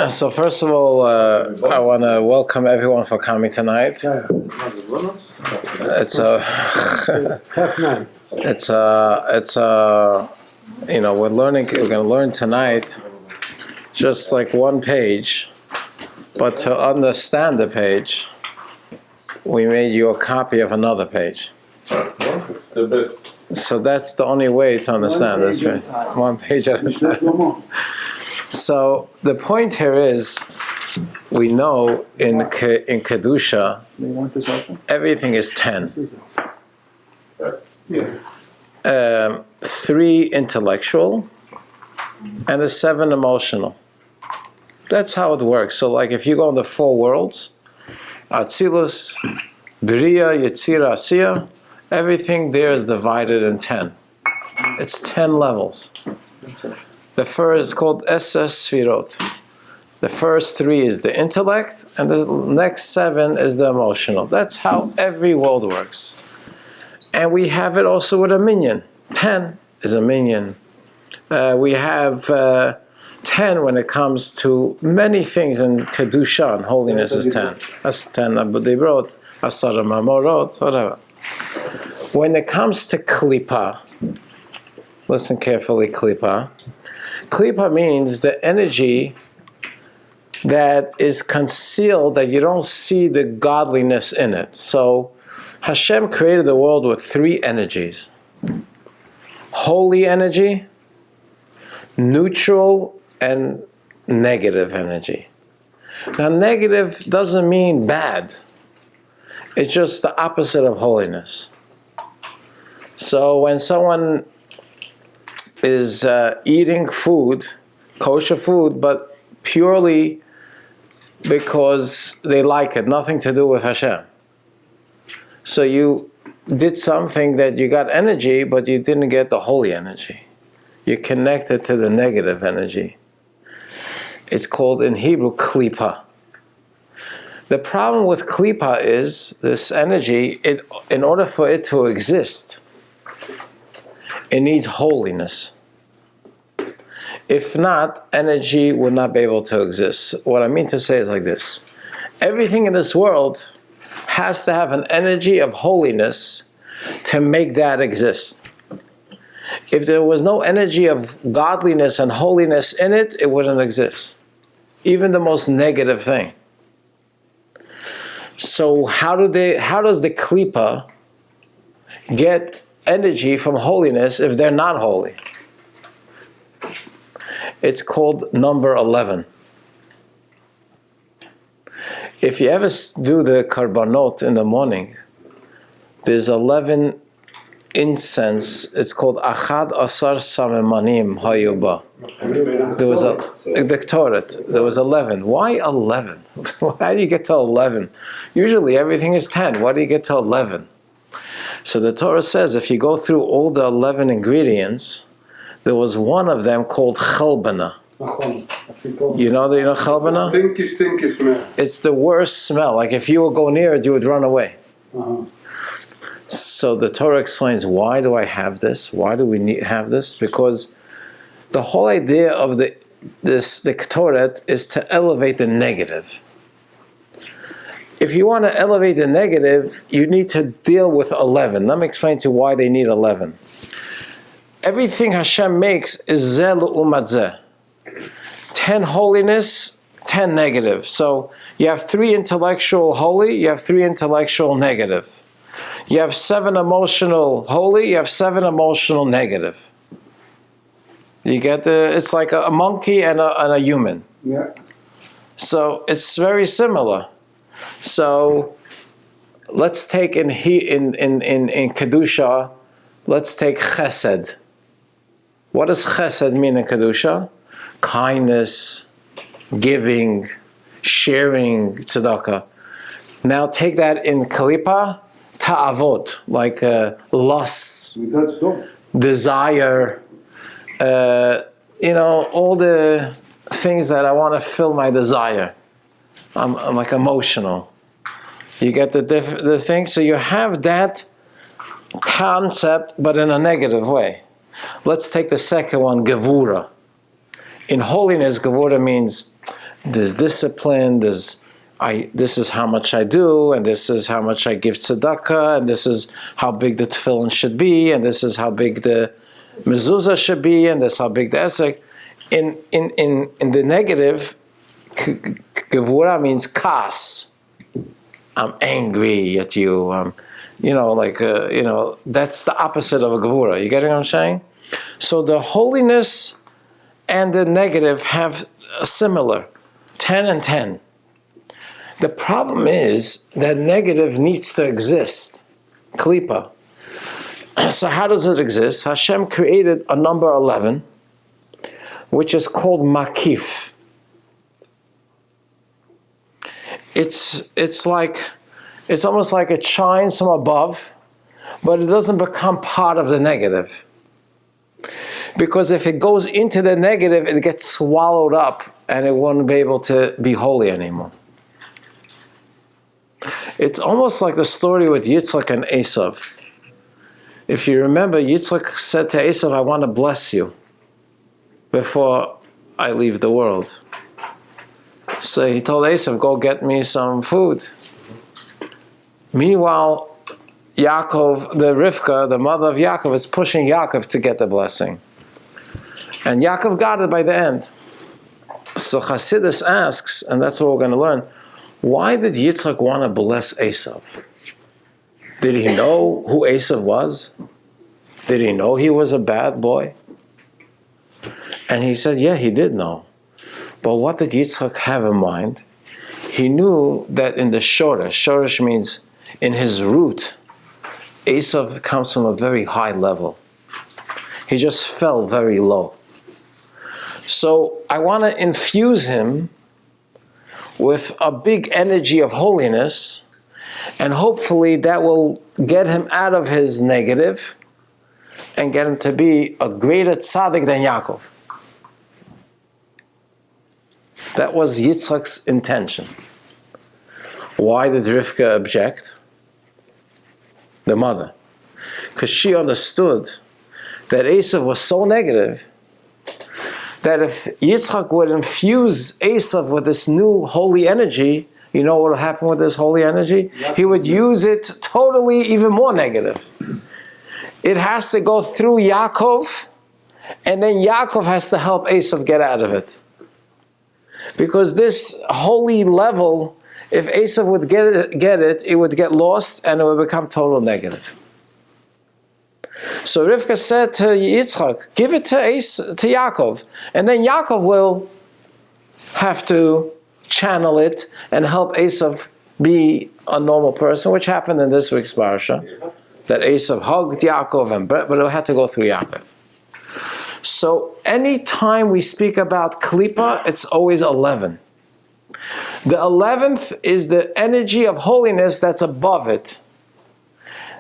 So first of all, I want to welcome everyone for coming tonight. It's a tough night. we're going to learn tonight just like one page, but to understand the page, we made you a copy of another page. So that's the only way to understand this. One page at a time. So the point here is, we know in Kedusha, everything is 10. 3 intellectual, and the 7 emotional. That's how it works. So like if you go in the 4 worlds, Atzilus, Bria, Yetzira, Asiya, everything there is divided in 10. It's 10 levels. The first is called SS Sfirot. The first 3 is the intellect, and the next 7 is the emotional. That's how every world works. And we have it also with a minyan. 10 is a minyan. We have 10 when it comes to many things in Kedusha, and holiness is 10. That's 10 Abudibrot, Asara Mamorot, whatever. When it comes to Klipa, listen carefully, Klipa. Klipa means the energy that is concealed, that you don't see the godliness in it. So Hashem created the world with 3 energies. Holy energy, neutral, and negative energy. Now negative doesn't mean bad. It's just the opposite of holiness. So when someone is eating food, kosher food, but purely because they like it, nothing to do with Hashem. So you did something that you got energy, but you didn't get the holy energy. You connected to the negative energy. It's called in Hebrew klipa. The problem with klipa is this energy, in order for it to exist, it needs holiness. If not, energy would not be able to exist. What I mean to say is like this. Everything in this world has to have an energy of holiness to make that exist. If there was no energy of godliness and holiness in it, it wouldn't exist. Even the most negative thing. So how does the klipa get energy from holiness if they're not holy? It's called number 11. If you ever do the karbanot in the morning, there's 11 incense. It's called Achad Asar Samemanim Hayuba. There was the Torah. There was 11. Why 11? How do you get to 11? Usually everything is 10. Why do you get to 11? So the Torah says if you go through all the 11 ingredients, there was one of them called chalbana. You know chalbana? Stinky smell. It's the worst smell. Like if you would go near it, you would run away. So the Torah explains, why do I have this? Why do we have this? Because the whole idea of the Torah is to elevate the negative. If you want to elevate the negative, you need to deal with 11. Let me explain to you why they need 11. Everything Hashem makes is zeh l'umat zeh. 10 holiness, 10 negative. So you have 3 intellectual holy, you have 3 intellectual negative. You have 7 emotional holy, you have 7 emotional negative. You get it's like a monkey and a human. Yeah. So it's very similar. So let's take in Kedusha, let's take chesed. What does chesed mean in Kedusha? Kindness, giving, sharing, tzedakah. Now take that in Klipa, ta'avot, like lusts, desire, all the things that I want to fill my desire. I'm like emotional. You get the thing? So you have that concept, but in a negative way. Let's take the second one, Gevura. In holiness, Gevura means there's discipline, this is how much I do, and this is how much I give tzedakah, and this is how big the tefillin should be, and this is how big the mezuzah should be, and this is how big the esek. In the negative, gevura means kas. I'm angry at you. That's the opposite of a gevura. You getting what I'm saying? So the holiness and the negative have a similar 10 and 10. The problem is that negative needs to exist. Klipa. So how does it exist? Hashem created a number 11, which is called makif. It's almost like it shines from above, but it doesn't become part of the negative. Because if it goes into the negative, it gets swallowed up and it won't be able to be holy anymore. It's almost like the story with Yitzchak and Esav. If you remember, Yitzchak said to Esav, I want to bless you before I leave the world. So he told Esav, go get me some food. Meanwhile, Yaakov, the Rivka, the mother of Yaakov, is pushing Yaakov to get the blessing. And Yaakov got it by the end. So Chassidus asks, and that's what we're going to learn, why did Yitzchak want to bless Esav? Did he know who Esav was? Did he know he was a bad boy? And he said, yeah, he did know. But what did Yitzchak have in mind? He knew that in the shoresh means in his root, Esav comes from a very high level. He just fell very low. So I want to infuse him with a big energy of holiness, and hopefully that will get him out of his negative and get him to be a greater tzaddik than Yaakov. That was Yitzchak's intention. Why did Rivka object? The mother. Because she understood that Esav was so negative that if Yitzchak would infuse Esav with this new holy energy, you know what will happen with this holy energy? He would use it totally even more negative. It has to go through Yaakov, and then Yaakov has to help Esav get out of it. Because this holy level, if Esav would get it, it would get lost and it would become total negative. So Rivka said to Yitzchak, give it to Yaakov, and then Yaakov will have to channel it and help Esav be a normal person, which happened in this week's parasha, that Esav hugged Yaakov, but it had to go through Yaakov. So any time we speak about klipa, it's always 11. The 11th is the energy of holiness that's above it.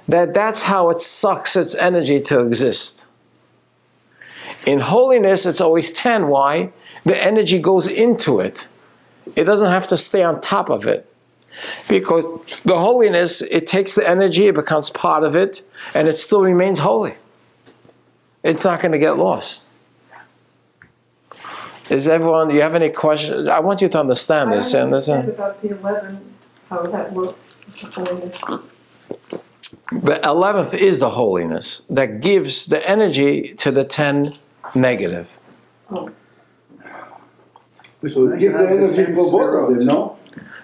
That's how it sucks its energy to exist. In holiness, it's always 10. Why? The energy goes into it. It doesn't have to stay on top of it. Because the holiness, it takes the energy, it becomes part of it, and it still remains holy. It's not going to get lost. Is everyone, do you have any questions? I want you to understand this. I don't understand about the 11, how that works. The 11th is the holiness that gives the energy to the 10 negative. Oh. So give the energy for both of them, no?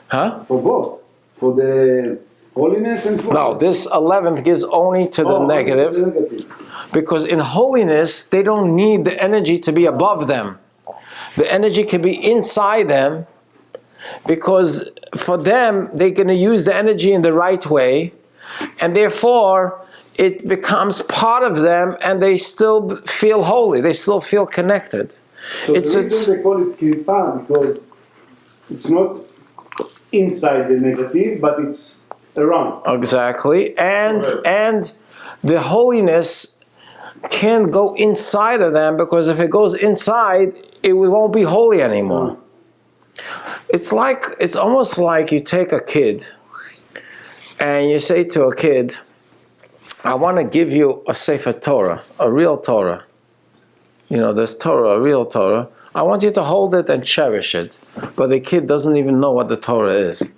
Huh? For both. For the holiness and for... No, this 11th gives only to the negative. Because in holiness, they don't need the energy to be above them. The energy can be inside them, because for them, they're going to use the energy in the right way, and therefore, it becomes part of them, and they still feel holy. They still feel connected. So the reason they call it klipa, because it's not inside the negative, but it's around. Exactly. And the holiness can't go inside of them, because if it goes inside, it won't be holy anymore. It's almost like you take a kid and you say to a kid, I want to give you a Sefer Torah, a real Torah. You know, there's Torah, a real Torah. I want you to hold it and cherish it. But the kid doesn't even know what the Torah is.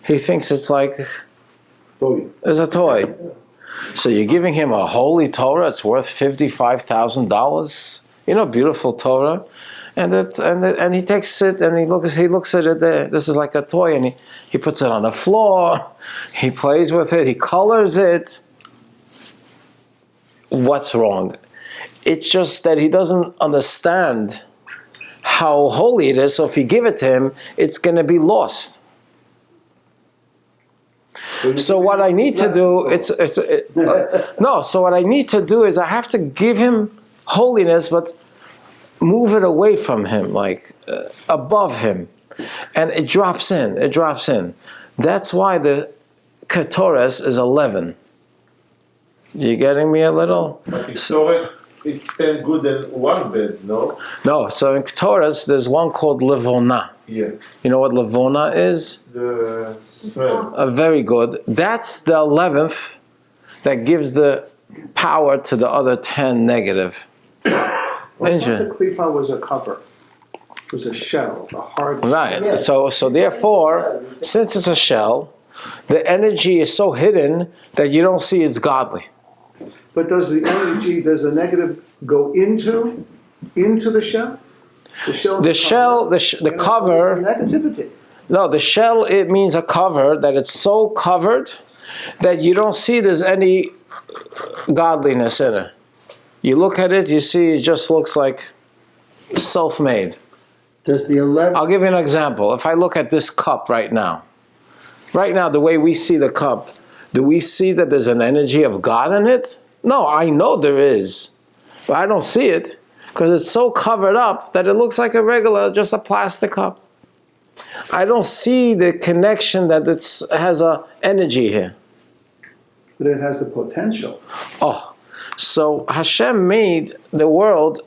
He thinks it's like, it's a toy. So you're giving him a holy Torah, it's worth $55,000. You know, beautiful Torah. And he takes it and he looks at it there. This is like a toy, and he puts it on the floor, he plays with it, he colors it. What's wrong? It's just that he doesn't understand how holy it is, so if you give it to him, it's going to be lost. So what I need to do, so what I need to do is I have to give him holiness, but move it away from him, like above him. And it drops in. That's why the Ketores is 11. You getting me a little? But it's 10 good and 1 bad, no? No, so in Ketores there's one called Levona. Yeah. You know what Levona is? The smell. Very good. That's the 11th that gives the power to the other 10 negative. Well, I thought the klipa was a cover. It was a shell, a hard shell. Right. So therefore, since it's a shell, the energy is so hidden that you don't see it's godly. But does the energy, does the negative go into the shell? The cover. Negativity. No, the shell, it means a cover, that it's so covered that you don't see there's any godliness in it. You look at it, you see it just looks like self-made. Does the 11? I'll give you an example. If I look at this cup right now, the way we see the cup, do we see that there's an energy of God in it? No, I know there is, but I don't see it because it's so covered up that it looks like just a plastic cup. I don't see the connection that it has a energy here. But it has the potential. Oh, so Hashem made the world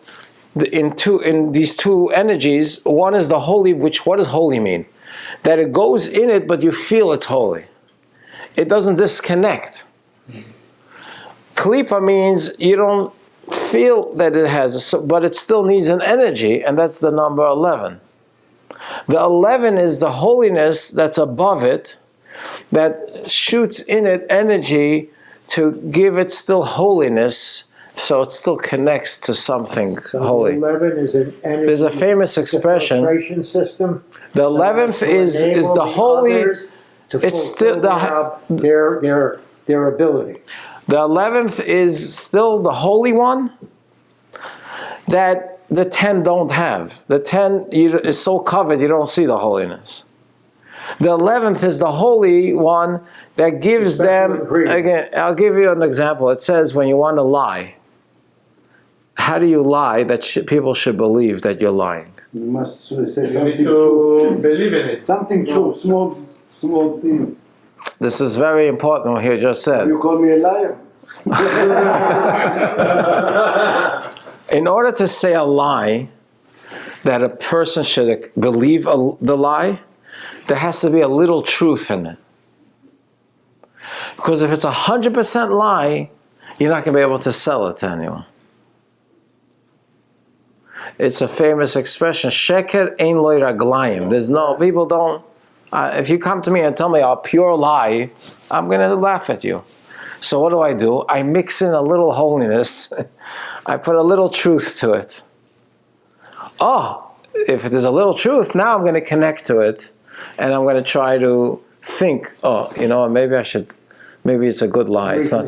in these two energies. One is the holy, what does holy mean? That it goes in it, but you feel it's holy. It doesn't disconnect. Klipa means you don't feel that it has, but it still needs an energy, and that's the number 11. The 11 is the holiness that's above it, that shoots in it energy to give it still holiness, so it still connects to something holy. 11 is an energy. There's a famous expression. Filtration system. The 11th is the holy. It's still their ability. The 11th is still the holy one that the 10 don't have. The 10 is so covered you don't see the holiness. The 11th is the holy one that gives them, again, I'll give you an example. It says when you want to lie, how do you lie that people should believe that you're lying? You must say You something need to true. believe in it. Something true, small thing. This is very important what he just said. You call me a liar? In order to say a lie, that a person should believe the lie, there has to be a little truth in it. Because if it's 100% lie, you're not going to be able to sell it to anyone. It's a famous expression, sheker ein lo raglayim. People don't, if you come to me and tell me a pure lie, I'm going to laugh at you. So what do? I mix in a little holiness. I put a little truth to it. Oh, if there's a little truth, now I'm going to connect to it. And I'm going to try to think, maybe it's a good lie. It's not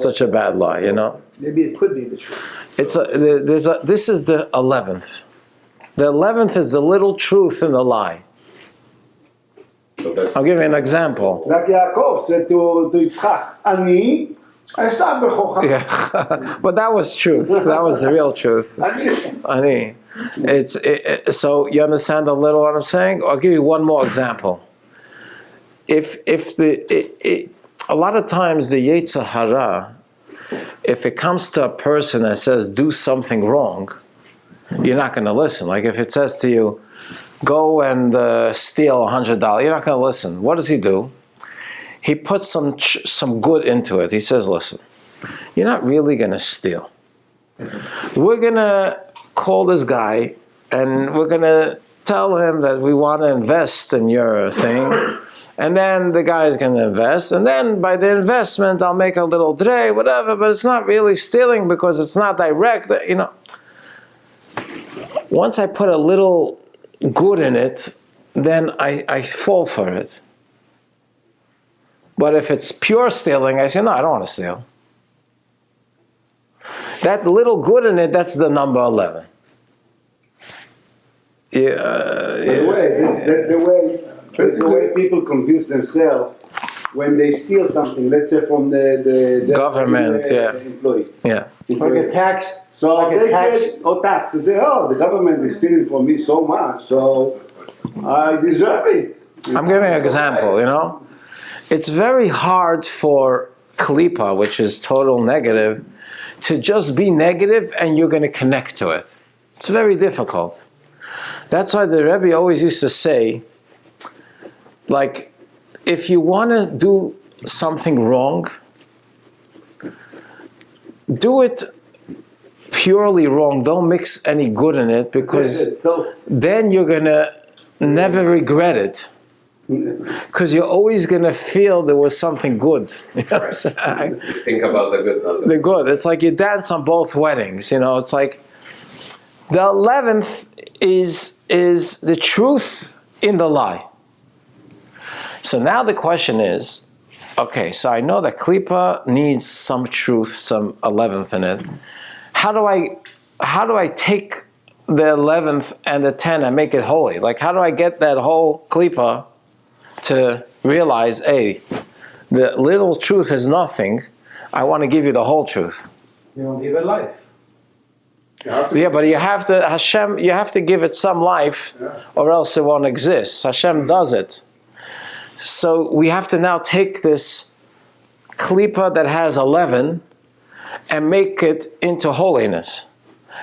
such a bad lie, Maybe it could be the truth. This is the 11th. The 11th is the little truth in the lie. I'll give you an example. Like Yaakov said to Yitzchak, Ani, אשתך בכוחך. Yeah, but that was truth. That was the real truth. Ani. So you understand a little what I'm saying? I'll give you one more example. A lot of times the Yetzer Hara, if it comes to a person that says do something wrong, you're not going to listen. Like if it says to you, go and steal $100, you're not going to listen. What does he do? He puts some good into it. He says, listen, you're not really going to steal. We're going to call this guy and we're going to tell him that we want to invest in your thing. And then the guy is going to invest. And then by the investment, I'll make a little dre, whatever. But it's not really stealing because it's not direct, you know. Once I put a little good in it, then I fall for it. But if it's pure stealing, I say, no, I don't want to steal. That little good in it, that's the number 11. By the way, that's the way people convince themselves when they steal something, let's say from the government, employee. Yeah. Like a tax. So like a they tax. say, tax. They say, the government is stealing from me so much, so I deserve it. I'm giving an example, you know. It's very hard for klipa, which is total negative, to just be negative and you're going to connect to it. It's very difficult. That's why the Rebbe always used to say, like, if you want to do something wrong, do it purely wrong. Don't mix any good in it, because then you're going to never regret it. Because you're always going to feel there was something good. You know what I'm saying? Think about the good. The good. It's like you dance on both weddings. You know, it's like the 11th is the truth in the lie. So now the question is, okay, so I know that klipa needs some truth, some 11th in it. How do I take the 11th and the 10 and make it holy? Like, how do I get that whole klipa to realize, hey, the little truth is nothing. I want to give you the whole truth. You don't give it life. Yeah, but you have to, Hashem, you have to give it some life, or else it won't exist. Hashem does it. So we have to now take this klipa that has 11 and make it into holiness.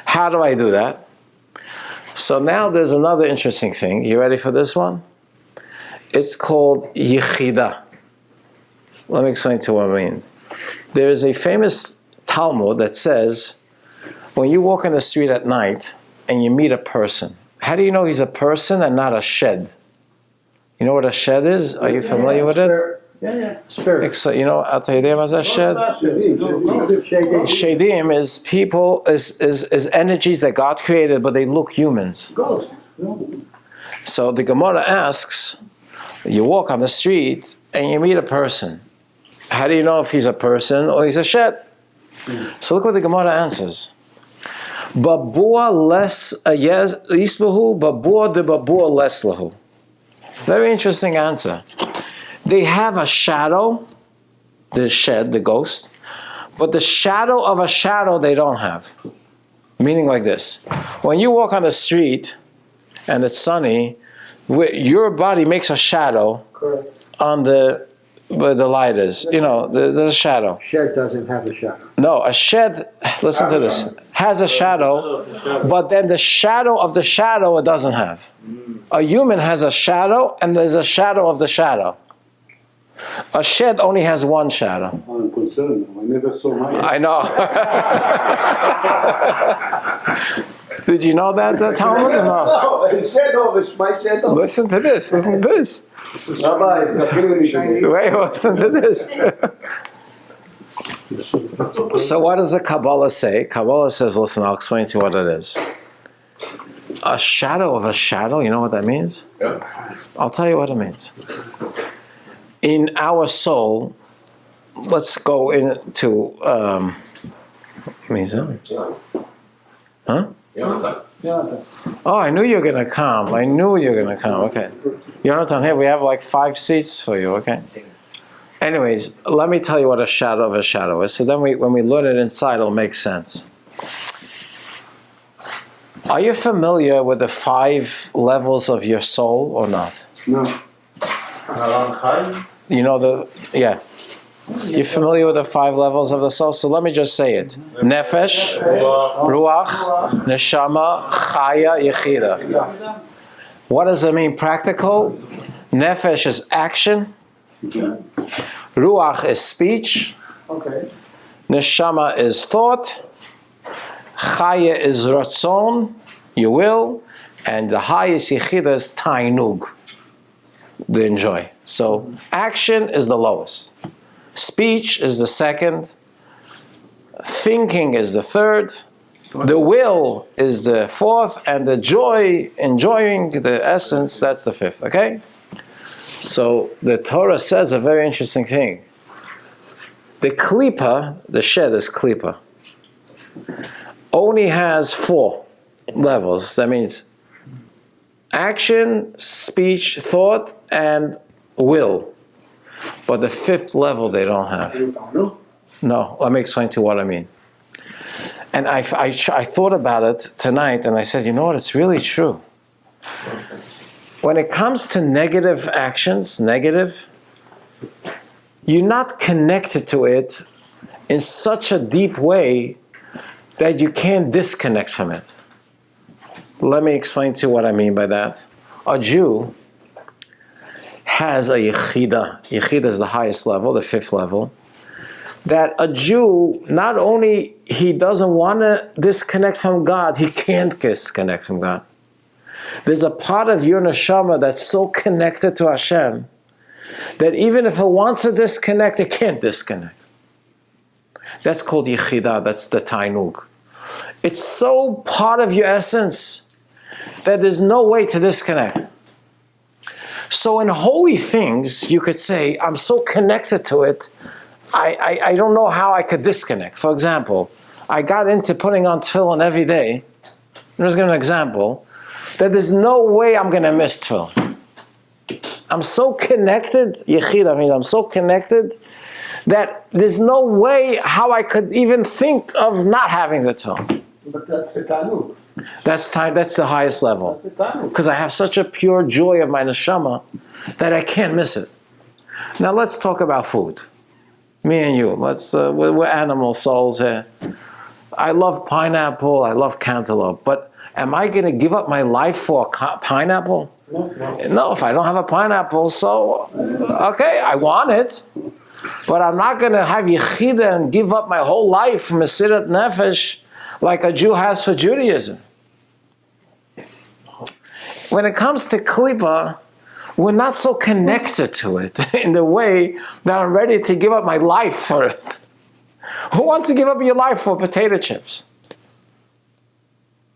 How do I do that? So now there's another interesting thing. You ready for this one? It's called yichida. Let me explain to you what I mean. There is a famous Talmud that says, when you walk in the street at night and you meet a person, how do you know he's a person and not a shed? You know what a shed is? Are you familiar with it? Yeah. Spirit. You know, אתה יודע מה זה shed? Shedim is people, is energies that God created, but they look humans. Ghost. So the Gemara asks, you walk on the street and you meet a person. How do you know if he's a person or he's a shed? So look what the Gemara answers. Babua les isbahu, babua de babua les lahu. Very interesting answer. They have a shadow, the shed, the ghost, but the shadow of a shadow they don't have. Meaning like this. When you walk on the street and it's sunny, your body makes a shadow. Correct. On where the light is. You know, there's a shadow. Shed doesn't have a shadow. No, a shed, listen to this, has a shadow, but then the shadow of the shadow it doesn't have. A human has a shadow, and there's a shadow of the shadow. A shed only has one shadow. I'm concerned. I never saw mine. I know. Did you know that, Talmud? No. My shadow. Listen to this. Listen to this. Rabbi, you're killing me today. Wait, listen to this. So what does the Kabbalah say? Kabbalah says, listen, I'll explain to you what it is. A shadow of a shadow, you know what that means? Yeah. I'll tell you what it means. In our soul, let's go into... Huh? Oh, I knew you were going to come. Okay. Jonathan, here we have like 5 seats for you, okay? Anyways, let me tell you what a shadow of a shadow is. So then when we learn it inside, it'll make sense. Are you familiar with the 5 levels of your soul or not? No. You know yeah. You familiar with the 5 levels of the soul? So let me just say it. Nefesh, Ruach, Neshama, Chaya, Yechida. What does it mean practical? Nefesh is action. Ruach is speech. Okay. Neshama is thought. Chaya is ratzon, you will, and the highest yechida is tainug, the enjoy. So action is the lowest. Speech is the second. Thinking is the third. The will is the fourth, and the joy, enjoying the essence, that's the fifth, okay? So the Torah says a very interesting thing. The klipa, the shed is klipa, only has 4 levels. That means action, speech, thought, and will. But the 5th level they don't have. No, let me explain to you what I mean. And I thought about it tonight, and I said, you know what, it's really true. When it comes to negative actions, you're not connected to it in such a deep way that you can't disconnect from it. Let me explain to you what I mean by that. A Jew has a yechida. Yechida is the highest level, the 5th level. That a Jew, not only he doesn't want to disconnect from God, he can't disconnect from God. There's a part of your neshama that's so connected to Hashem that even if it wants to disconnect, it can't disconnect. That's called yechida, that's the tainug. It's so part of your essence that there's no way to disconnect. So in holy things, you could say, I'm so connected to it, I don't know how I could disconnect. For example, I got into putting on tefillin every day. I'm just giving an example. That there's no way I'm going to miss tefillin. I'm so connected, yechida means I'm so connected that there's no way how I could even think of not having the tefillin. But that's the tanuk. That's the highest level. That's the tanuk. Because I have such a pure joy of my neshama that I can't miss it. Now let's talk about food. Me and you, we're animal souls here. I love pineapple, I love cantaloupe, but am I going to give up my life for a pineapple? No, if I don't have a pineapple, so, okay, I want it, but I'm not going to have yechida and give up my whole life for mesirat nefesh like a Jew has for Judaism. When it comes to klipa, we're not so connected to it in the way that I'm ready to give up my life for it. Who wants to give up your life for potato chips?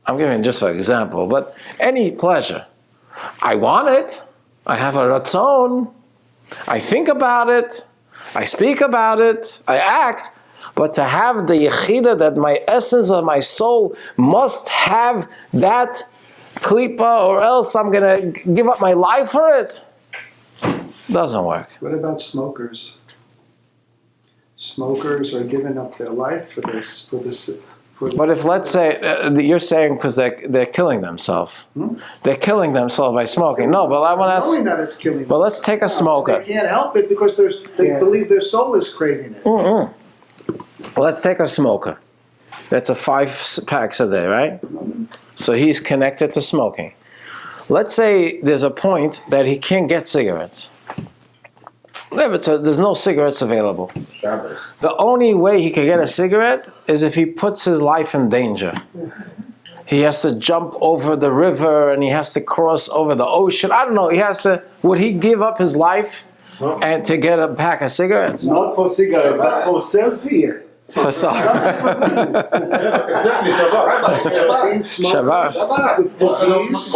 I'm giving just an example, but any pleasure. I want it. I have a ratzon. I think about it. I speak about it. I act. But to have the yechida that my essence of my soul must have that klipa, or else I'm going to give up my life for it. Doesn't work. What about smokers? Smokers are giving up their life for this. But if, let's say, you're saying because they're killing themselves. They're killing themselves by smoking. No, but I want to ask. Knowing that it's killing them. But let's take a smoker. They can't help it because they believe their soul is craving it. Let's take a smoker. That's a 5 packs a day, right? So he's connected to smoking. Let's say there's a point that he can't get cigarettes. There's no cigarettes available. The only way he can get a cigarette is if he puts his life in danger. He has to jump over the river and he has to cross over the ocean. I don't know. Would he give up his life and to get a pack of cigarettes? Not for cigarettes, but for selfie. For Shabbat. With disease,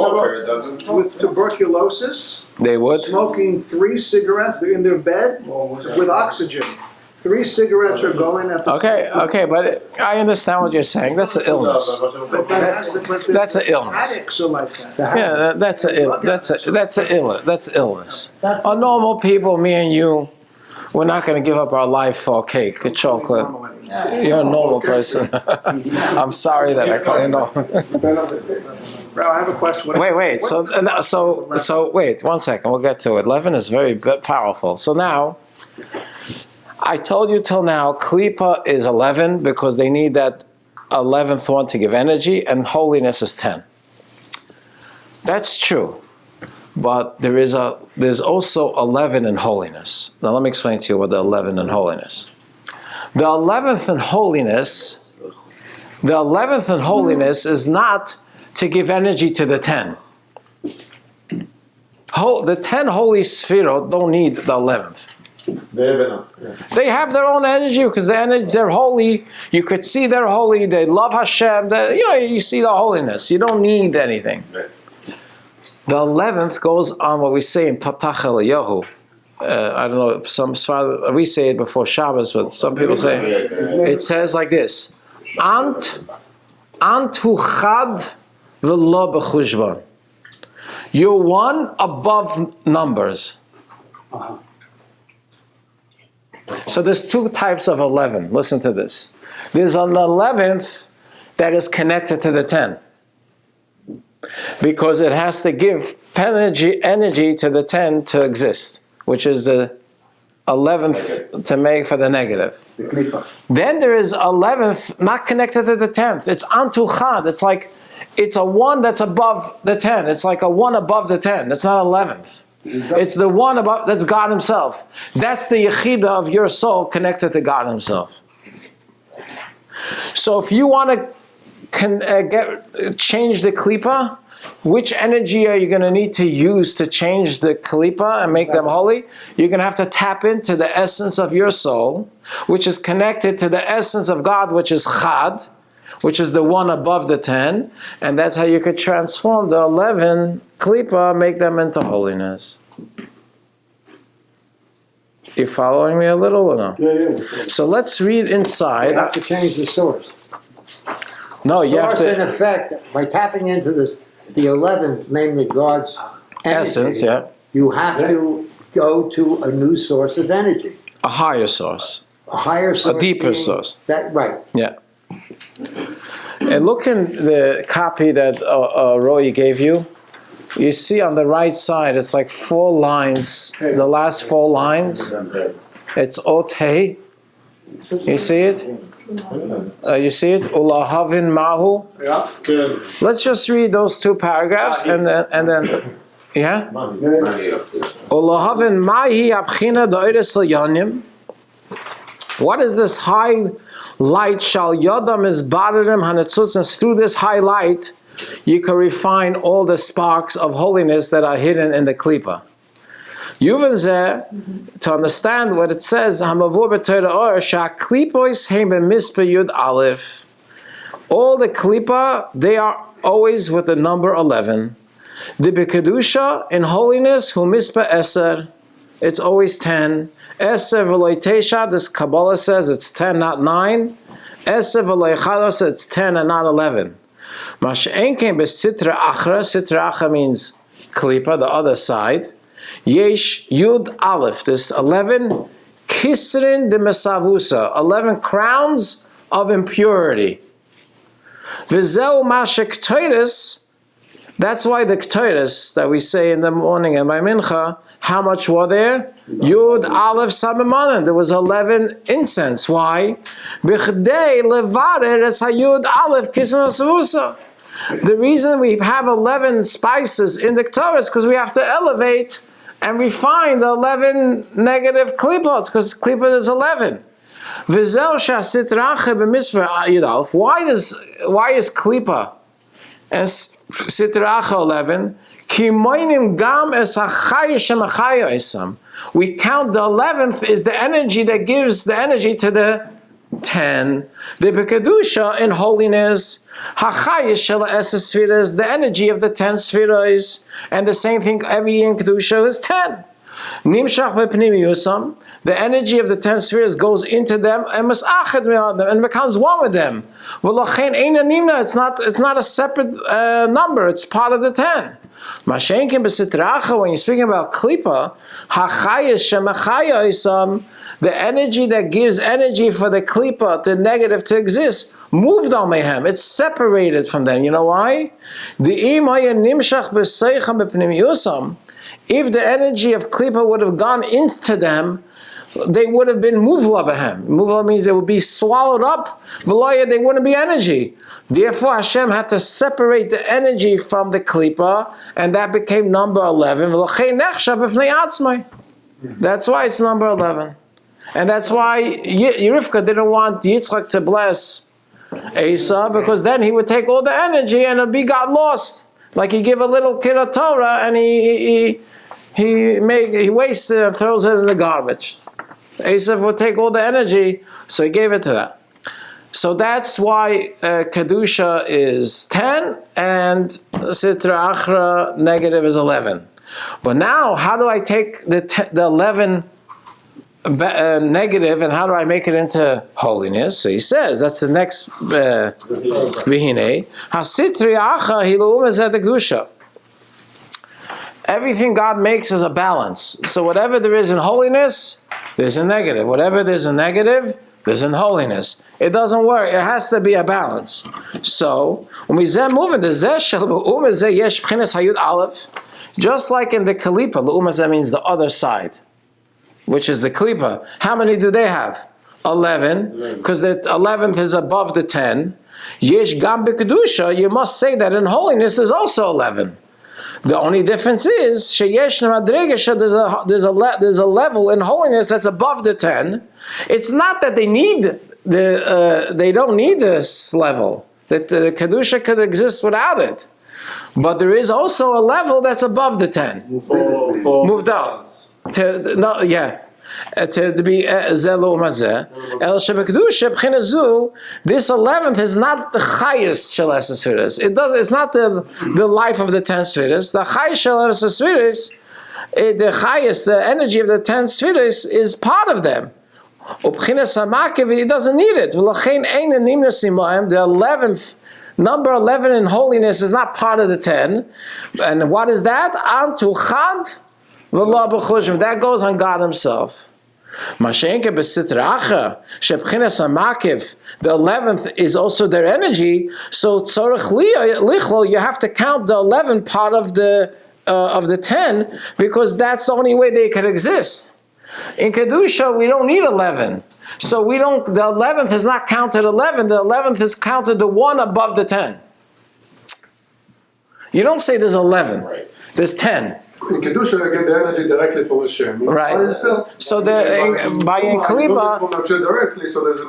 with tuberculosis, they would. Smoking 3 cigarettes, they're in their bed with oxygen. 3 cigarettes are going at the Okay, but I understand what you're saying. That's an illness. That's an illness. Addicts are like that. Yeah, that's an illness. That's illness. Our normal people, me and you, we're not going to give up our life for a cake, a chocolate. You're a normal person. I'm sorry that I call you normal. Bro, I have a question. Wait. So wait 1 second. We'll get to it. Leaven is very powerful. So now, I told you till now, klipa is 11 because they need that 11th one to give energy, and holiness is 10. That's true. But there's also 11 in holiness. Now let me explain to you what the 11 in holiness. The 11th in holiness The 11th in holiness is not to give energy to the 10. The 10 holy sefirot don't need the 11th. They have enough. Yeah. They have their own energy because they're holy. You could see they're holy. They love Hashem. You see the holiness. You don't need anything. Right. The 11th goes on what we say in Patach Eliyahu. I don't know, we say it before Shabbos, but some people say it says like this: Ant hu chad v'lo b'chushbon. You're one above numbers. So there's two types of 11. Listen to this. There's an 11th that is connected to the 10. Because it has to give energy to the 10 to exist, which is the 11th to make for the negative. Then there is 11th not connected to the 10th. It's antu chad. It's a 1 that's above the 10. It's like a 1 above the 10. It's not 11th. It's the 1 above, that's God himself. That's the yechida of your soul connected to God himself. So if you want to change the klipa, which energy are you going to need to use to change the klipa and make them holy? You're going to have to tap into the essence of your soul, which is connected to the essence of God, which is chad, which is the 1 above the 10, and that's how you could transform the 11 klipa, make them into holiness. You following me a little or no? Yeah. So let's read inside. You have to change the source. No, you have Source, in to effect, by tapping into this, the 11th, namely God's energy, essence, yeah, you have to go to a new source of energy. a higher source, A higher source. a deeper being source. That, right. Yeah. And look in the copy that Roy gave you. You see on the right side, it's like 4 lines. The last 4 lines, it's ot hey. You see it? You see it? Ulahavin mahu. Yeah. Let's just read those 2 paragraphs and then yeah. Ulahavin mahi abchina dodecha yanim. What is this high light? Shal yodam is baradim hanetzutz, and through this high light, you can refine all the sparks of holiness that are hidden in the klipa. Yuvanzeh, to understand what it says, hamavur b'Torah or sha'klipois heim b'mispa yud aleph. All the klipa, they are always with the number 11. The b'kedusha, in holiness, hu mispa eser, it's always 10. Eser v'lo teisha, this Kabbalah says it's 10, not 9. Eser v'lo chados, it's 10 and not 11. Mash'enken b'sitra achra, sitra achra means klipa, the other side. Yesh Yud Aleph, this 11 Kisrin de Mesavusa, 11 crowns of impurity. V'zeu Mashek Ktoiris, that's why the Ktoiris that we say in the morning and by Mincha, how much were there? Yud Aleph Samimanan, there was 11 incense. Why? B'chdei Levarer es HaYud Aleph Kisrin Mesavusa. The reason we have 11 spices in the Torah is because we have to elevate and refine the 11 negative klipot, because klipot is 11. Why is klipa as sitracha 11? We count the 11th is the energy that gives the energy to the 10. The Bekadusha in holiness, Hachayish Shel Esses Sfiras, the energy of the 10 Sfiras, and the same thing every in Kedusha is 10. Nimshach Bepnimiyusam, the energy of the 10 Sfiras goes into them and Masached Me'adam and becomes one with them. V'lochein Eina Nimna, it's not a separate number, it's part of the 10. Mashenkin B'sitracha, when you're speaking about Klipa, Hachayish Shemachaya Isam, the energy that gives energy for the klipa, the negative, to exist, moved on mehem. It's separated from them. You know why? If the energy of klipa would have gone into them, they would have been muvla behem. Muvla means they would be swallowed up. They wouldn't be energy. Therefore, Hashem had to separate the energy from the klipa, and that became number 11. That's why it's number 11. And that's why Rivka didn't want Yitzchak to bless Esau, because then he would take all the energy and it got lost. Like he give a little kid a Torah and he wastes it and throws it in the garbage. Esau would take all the energy, so he gave it to that. So that's why Kedusha is 10 and Sitra Achra negative is 11. But now, how do I take the 11 negative and how do I make it into holiness? So he says, that's the next Vihine. Hasitri Acha Hilu Umezet Kedusha. Everything God makes is a balance. So whatever there is in holiness, there's a negative. Whatever there's a negative, there's in holiness. It doesn't work. It has to be a balance. So, just like in the Kalipa, L'umazeh means the other side, which is the Kalipa. How many do they have? 11, because the 11th is above the 10. Yesh Gam B'Kedusha, you must say that in holiness is also 11. The only difference is sheyesh madregesha. There's a level in holiness that's above the 10. It's not that they don't need this level. That the kedusha could exist without it, but there is also a level that's above the 10. Moved up. To be zelo mazeh. El shebekdusha b'chinezu. This 11th is not the highest shel esesfiras. It's not the life of the 10 sfiras. The highest shel esesfiras, the highest, the energy of the 10 sfiras is part of them. Ub'chines hamakev, he doesn't need it. V'lachein ein nimnas imaim. The 11th. Number 11 in holiness is not part of the 10. And what is that? Antu chad. That goes on God Himself. The 11th is also their energy, so you have to count the 11 part of the 10, because that's the only way they could exist. In Kedusha, we don't need 11. So the 11th is not counted 11, the 11th is counted the one above the 10. You don't say there's 11, there's 10. In Kedusha, you get the energy directly from Hashem. Right. So by in Kaliba, directly, so there's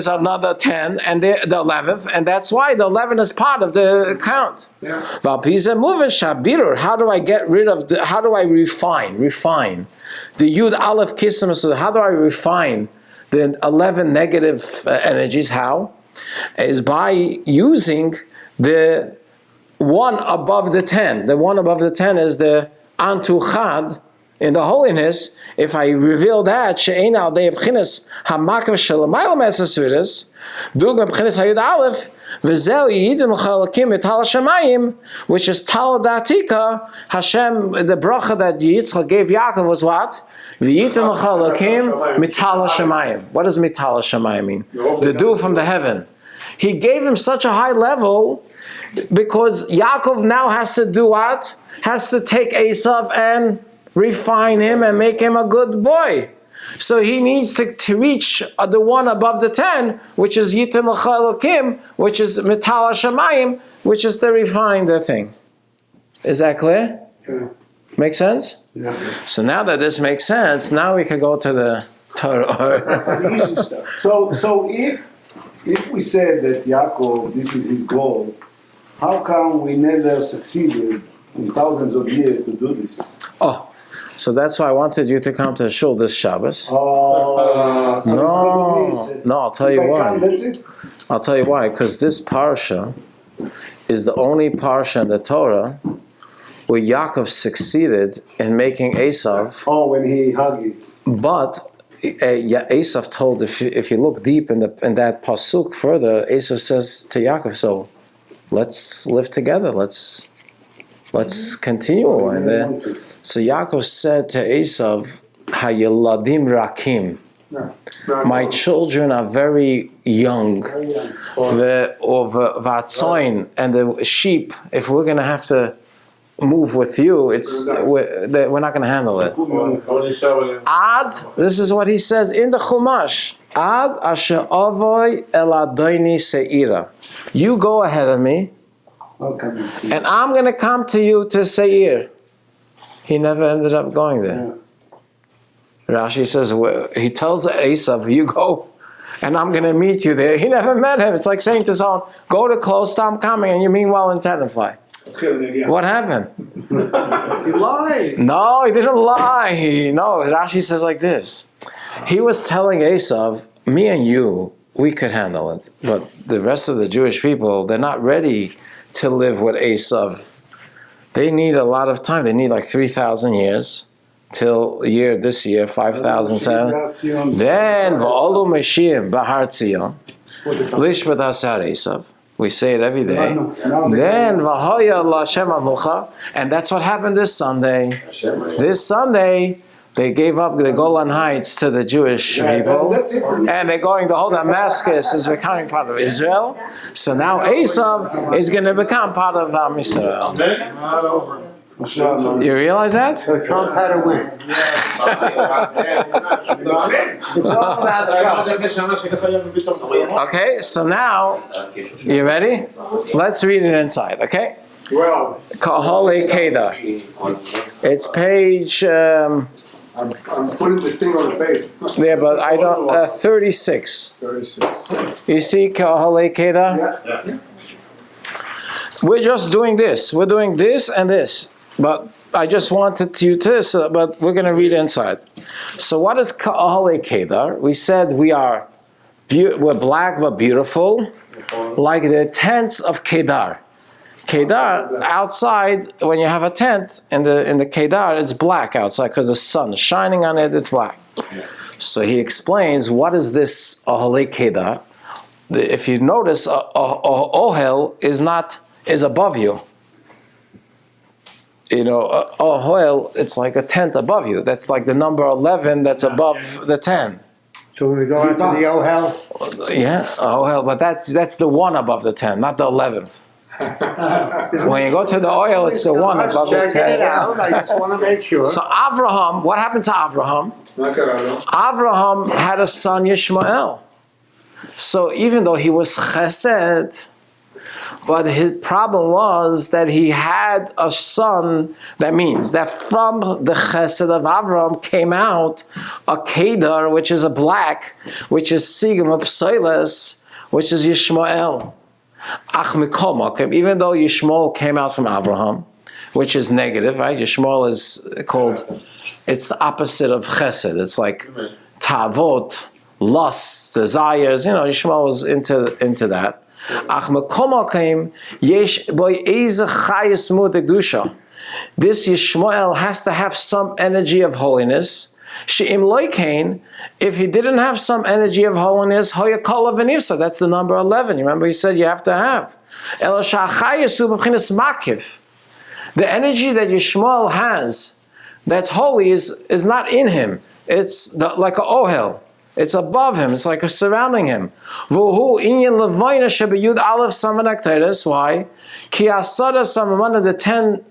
another 10 and the 11th, and that's why the 11 is part of the count. Yeah. How do I get rid of how do I refine the Yud Aleph Kisam? So how do I refine the 11 negative energies? How? Is by using the one above the 10. The one above the 10 is the Antu Chad in the holiness. If I reveal that, she'ein al dei b'chines hamakev shelamaylam esesviras, dugma b'chines hayud aleph, v'zeu yidin l'chalakim mital shamayim, which is tal datika. Hashem, the bracha that Yitzchak gave Yaakov was what? V'yitin l'chalakim mital shamayim. What does mital shamayim mean? The dew from the heaven. He gave him such a high level because Yaakov now has to do what? Has to take Esav and refine him and make him a good boy. So he needs to reach the one above the 10, which is Yitin L'cha Elokim, which is Mital HaShamayim, which is to refine the thing. Is that clear? Yeah. Make sense? Yeah. So now that this makes sense, now we can go to the Torah. Easy stuff. So if we said that Yaakov, this is his goal, how come we never succeeded in thousands of years to do this? Oh, so that's why I wanted you to come to the shul this Shabbos. Oh, so No, I'll tell you why. That's it? I'll tell you why. Because this parsha is the only parsha in the Torah where Yaakov succeeded in making Esav. Oh, when he hugged it. But Esav told, if you look deep in that pasuk further, Esav says to Yaakov, so let's live together. Let's continue. And so Yaakov said to Esav, "Hayeladim rakim." My children are very young. V'atzoin, and the sheep. If we're going to have to move with you, we're not going to handle it. Ad, this is what he says in the Chumash. Ad asher avoy el adoini seira. You go ahead of me, and I'm going to come to you to Seir. He never ended up going there. Rashi says, he tells Esav, you go. and I'm going to meet you there. He never met him. It's like saying to someone, go to close, I'm coming, and you meanwhile intend to fly. What happened? He lied. No, he didn't lie. No, Rashi says like this. He was telling Esav, me and you, we could handle it. But the rest of the Jewish people, they're not ready to live with Esav. They need a lot of time. They need like 3,000 years till this year, 5,007. Then, v'olu Mashiach Bahar Tzion, lishbat hasar Esav. We say it every day. Then, v'hoya l'Hashem Amucha, and that's what happened this Sunday. This Sunday, they gave up the Golan Heights to the Jewish people, and they're going, the whole Damascus is becoming part of Israel. So now Esav is going to become part of Am Yisrael. You realize that? So Trump had to win. It's all about Trump. Okay, so now, you ready? Let's read it inside, okay? Well, Kahale Keda. It's page, I'm putting this thing on the page. yeah, but I don't, 36. 36. You see Kahale Keda? Yeah. We're just doing this. We're doing this and this. But I just wanted you to this, but we're going to read inside. So what is Ka'ale Kedar? We said we're black but beautiful, like the tents of Kedar. Kedar, outside, when you have a tent in the Kedar, it's black outside because the sun is shining on it, it's black. So he explains, what is this Ahale Kedar? If you notice, Ohel is above you. You know, Ohel, it's like a tent above you. That's like the number 11 that's above the 10. So when we go into the Ohel, Yeah, Ohel, but that's the one above the 10, not the 11th. When you go to the oil, it's the one above the checking it 10. out. I just want to make sure. So Avraham, what happened to Avraham? Avraham had a son, Yishmael. So even though he was chesed, but his problem was that he had a son. That means that from the chesed of Avraham came out a Kedar, which is a black, which is Sigim of Psoiles, which is Yishmael. Ach mikol makom, even though Yishmael came out from Avraham, which is negative, right? Yishmael is called, it's the opposite of chesed. It's like tavot, lusts, desires. You know, Yishmael was into that. Ach mikol makom, yesh boy eze chayes mut. This Yishmael has to have some energy of holiness. She'im loikein, if he didn't have some energy of holiness, hoya kol v'nifsa. That's the number 11. You remember he said you have to have. El shachayesu b'chinas makiv. The energy that Yishmael has, that's holy, is not in him. It's like a ohel. It's above him. It's like surrounding him. V'hu inyan levayna shebiyud aleph samanak teres. Why? Ki asada one of the 10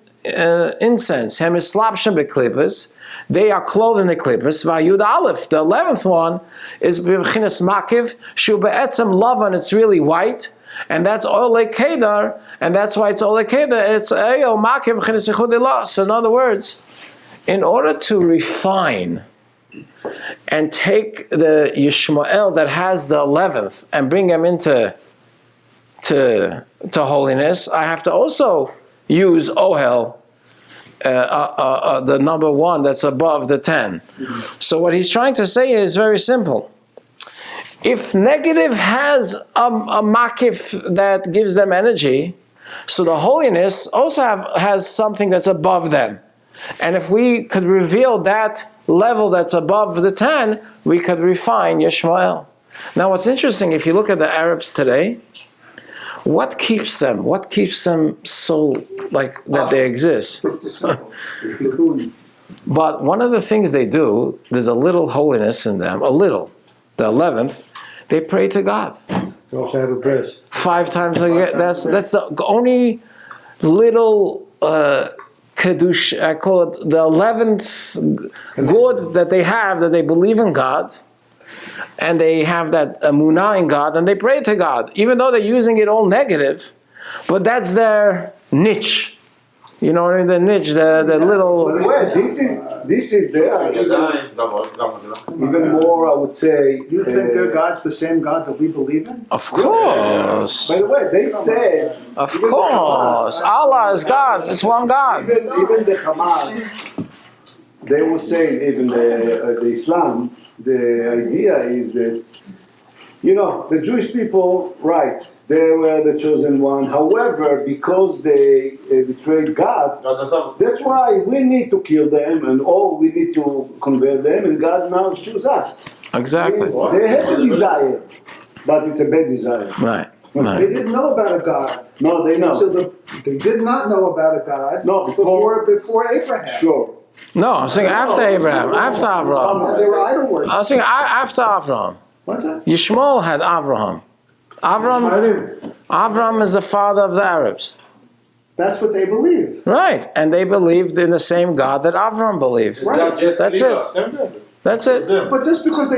incense. Hem islapshem beklippus. They are clothed in the klippus. Vayud aleph, the 11th one, is b'chinas makiv. Shu be'etzem lavan. It's really white. And that's Ole Kedar, and that's why it's Ole Kedar. It's Eyo Makim B'chinas Yichud Ilah. So in other words, in order to refine and take the Yishmael that has the 11th and bring him into to holiness, I have to also use Ohel, the number 1 that's above the 10. So what he's trying to say is very simple. If negative has a makif that gives them energy, so the holiness also has something that's above them. And if we could reveal that level that's above the 10, we could refine Yishmael. Now what's interesting, if you look at the Arabs today, what keeps them so like that they exist? But one of the things they do, there's a little holiness in them, a little. The 11th, they pray to God. They also have a breast. 5 times a year. That's the only little Kiddush, I call it the 11th good that they have, that they believe in God, and they have that emunah in God, and they pray to God, even though they're using it all negative, but that's their niche. You know what I mean? The niche, the By little. the way, this is there. Even more, I would say. You think their God's the same God that we believe in? Of course. By the way, they said. Of course. Allah is God. It's one God. Even the Hamas, they were saying, even the Islam, the idea is that, you know, the Jewish people, right, they were the chosen one. However, because they betrayed God, that's why we need to kill them or we need to convert them, and God now choose us. Exactly. They have a desire, but it's a bad desire. Right. They Right. didn't know about a God. No, they know. They did not know about a God No, before Abraham. Sure. No, I'm saying after Abraham, after Avraham. They were idol worshippers. I was saying after Avraham. What's that? Yishmael had Avraham. Avraham is the father of the Arabs. That's what they believe. Right. And they believed in the same God that Avraham believed. Right. That's it. That's it. But just because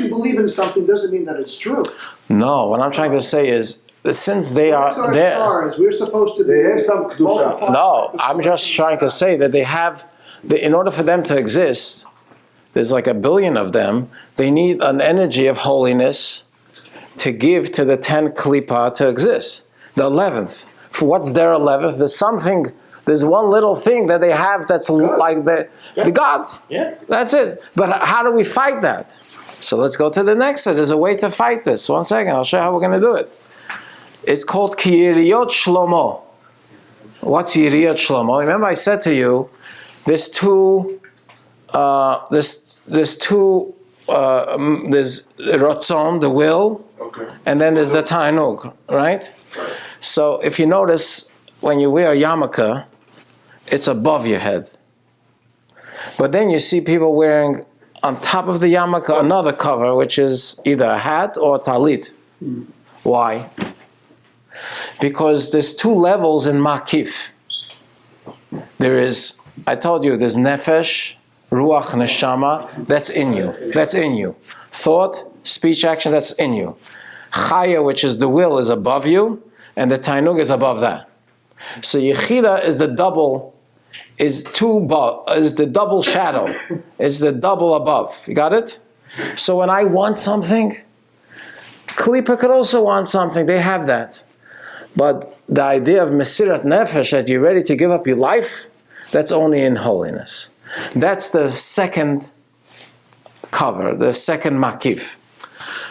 you believe in something doesn't mean that it's true. No, what I'm trying to say is, since they Where's are our there. stars? We're supposed to be. They have some kedusha. No, I'm just trying to say that they have, in order for them to exist, there's like 1 billion of them, they need an energy of holiness to give to the 10 klipa to exist. The 11th. For what's their 11th? There's one little thing that they have that's like the God. Yeah. That's it. But how do we fight that? So let's go to the next one. There's a way to fight this. One second, I'll show you how we're going to do it. It's called Kiriyot Shlomo. What's Yiriyot Shlomo? Remember I said to you, there's Ratzon, the will, and then there's the Tainug, right? So if you notice, when you wear a yarmulke, it's above your head. But then you see people wearing on top of the yarmulke another cover, which is either a hat or a talit. Why? Because there's 2 levels in makif. There is, I told you, there's nefesh, ruach, neshama, that's in you. That's in you. Thought, speech, action, that's in you. Chaya, which is the will, is above you, and the tainug is above that. So yechida is the double, is the double shadow, is the double above. You got it? So when I want something, Klipa could also want something. They have that. But the idea of Mesirat Nefesh, that you're ready to give up your life, that's only in holiness. That's the second cover, the second makif.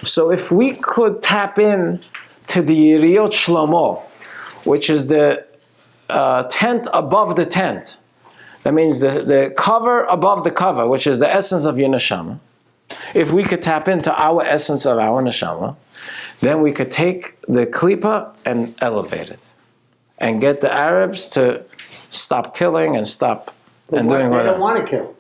So if we could tap in to the Yiriyot Shlomo, which is the tent above the tent, that means the cover above the cover, which is the essence of your neshama. If we could tap into our essence of our neshama, then we could take the klipa and elevate it, and get the Arabs to stop killing and stop and doing They whatever. don't want to kill.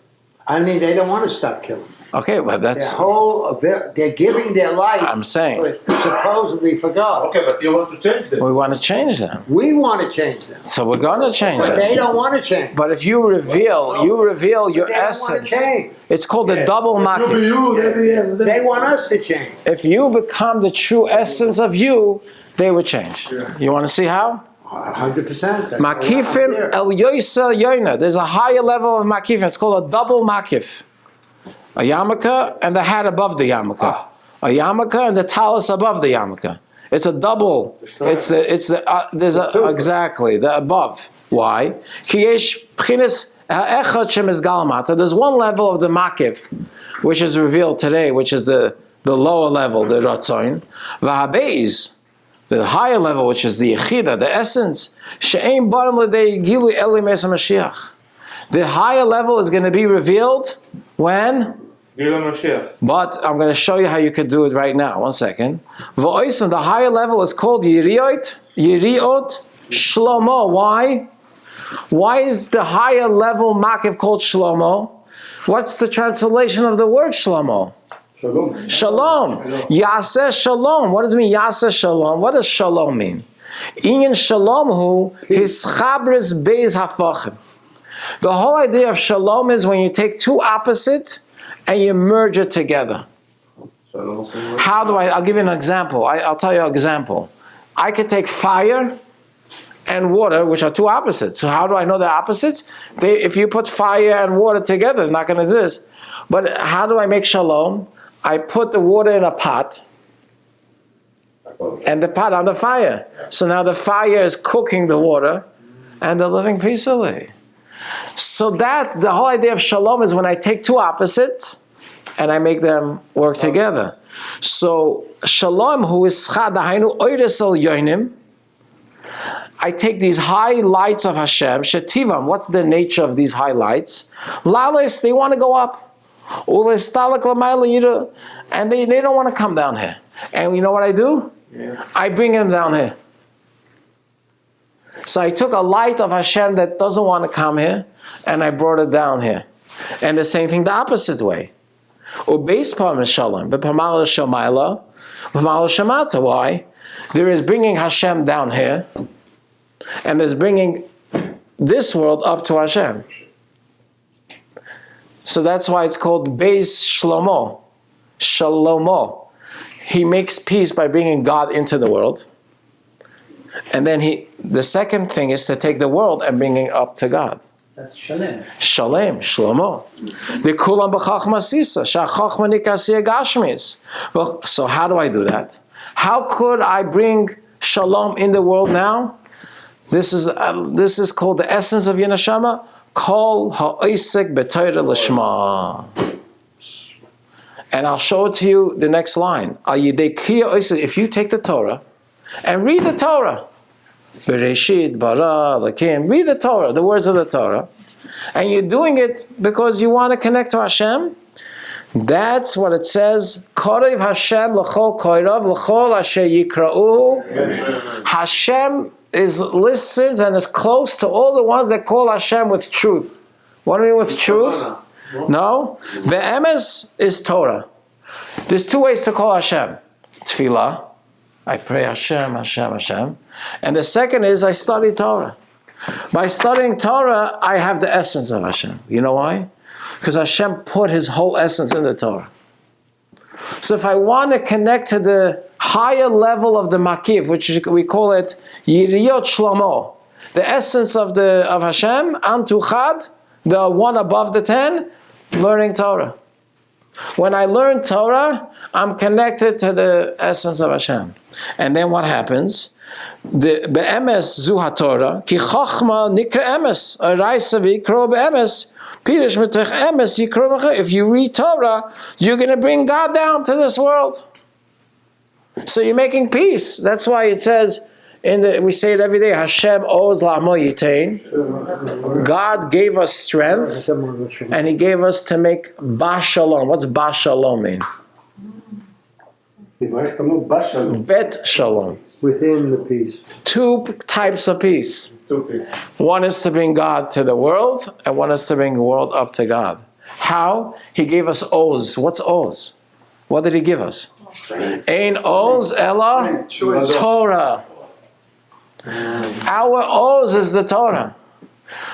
I mean, they don't want to stop killing. Okay, well that's. They're giving their life. I'm saying. Supposedly for God. Okay, but you want to change them. We want to change them, We want to change them, so we're going to change but they them. don't want to change. But if you reveal your They don't want essence, to change. it's called the double makif. They want us to change. If you become the true essence of you, they will change. You want to see how? 100%. Makifim el yoisa yoina. There's a higher level of makifim. It's called a double makif. A yarmulke and the hat above the yarmulke. A yarmulke and the talus above the yarmulke. It's a double. There's exactly the above. Why? There's one level of the makif which is revealed today, which is the lower level, the ratzon. V'habeiz, the higher level, which is the yechida, the essence. She'ein ba'im l'dei gilu eli mes HaMashiach. The higher level is going to be revealed when? But I'm going to show you how you could do it right now. 1 second. V'oisen, the higher level is called Yiriot Shlomo. Why? Why is the higher level makif called Shlomo? What's the translation of the word Shlomo? Shalom. Shalom. Yaseh Shalom. What does it mean, Yaseh Shalom? What does Shalom mean? Inyan Shalom hu his chabris beis hafachim. The whole idea of Shalom is when you take two opposite and you merge it together. How do I'll give you an example. I'll tell you an example. I could take fire and water, which are two opposites. So how do I know they're opposites? If you put fire and water together, they're not going to exist. But how do I make shalom? I put the water in a pot, and the pot on the fire. So now the fire is cooking the water, and they're living peacefully. So that, the whole idea of shalom is when I take two opposites, and I make them work together. So shalom, who is chad, hainu oides el yonim, I take these high lights of Hashem, shetivam, what's the nature of these high lights? Lalis, they want to go up. Ulestalak lamayla, and they don't want to come down here. And you know what I do? Yeah. I bring them down here. So I took a light of Hashem that doesn't want to come here, and I brought it down here. And the same thing the opposite way. Ubeis parm shalom, b'pamal shamayla, b'pamal shamata. Why? There is bringing Hashem down here, and there's bringing this world up to Hashem. So that's why it's called Beis Shlomo, Shalomo. He makes peace by bringing God into the world. And then the second thing is to take the world and bring it up to God. That's Shalem. Shalem, Shlomo. The kulam b'chachma sisa, sha'chachma nikasiyah gashmis. Well, so how do I do that? How could I bring shalom in the world now? This is called the essence of Yenashama. Kol ha'isek b'Torah l'shma. And I'll show it to you the next line. If you take the Torah and read the Torah, Bereshit, bara, lakim, read the Torah, the words of the Torah, and you're doing it because you want to connect to Hashem, that's what it says. Korev Hashem l'chol koirav l'chol asher yikra'u. Hashem listens and is close to all the ones that call Hashem with truth. What do you mean with truth? No. The emes is Torah. There's two ways to call Hashem. Tefillah. I pray Hashem, Hashem, Hashem. And the second is I study Torah. By studying Torah, I have the essence of Hashem. You know why? Because Hashem put His whole essence in the Torah. So if I want to connect to the higher level of the Makif, which we call it Yiriyot Shlomo, the essence of Hashem, Antu Chad, the one above the 10, learning Torah. When I learn Torah, I'm connected to the essence of Hashem. And then what happens? The be'emes zu haTorah, ki chachma nikra emes, araisa v'ikro be'emes, pirish metoch emes yikro mecha. If you read Torah, you're going to bring God down to this world. So you're making peace. That's why it says, we say it every day, Hashem oz la'amo yitain. God gave us strength, and He gave us to make ba shalom. What's ba shalom mean? Bet shalom. Within the peace. Two types of peace. One is to bring God to the world, and one is to bring the world up to God. How? He gave us oz. What's oz? What did He give us? Ein oz ella Torah. Our oz is the Torah.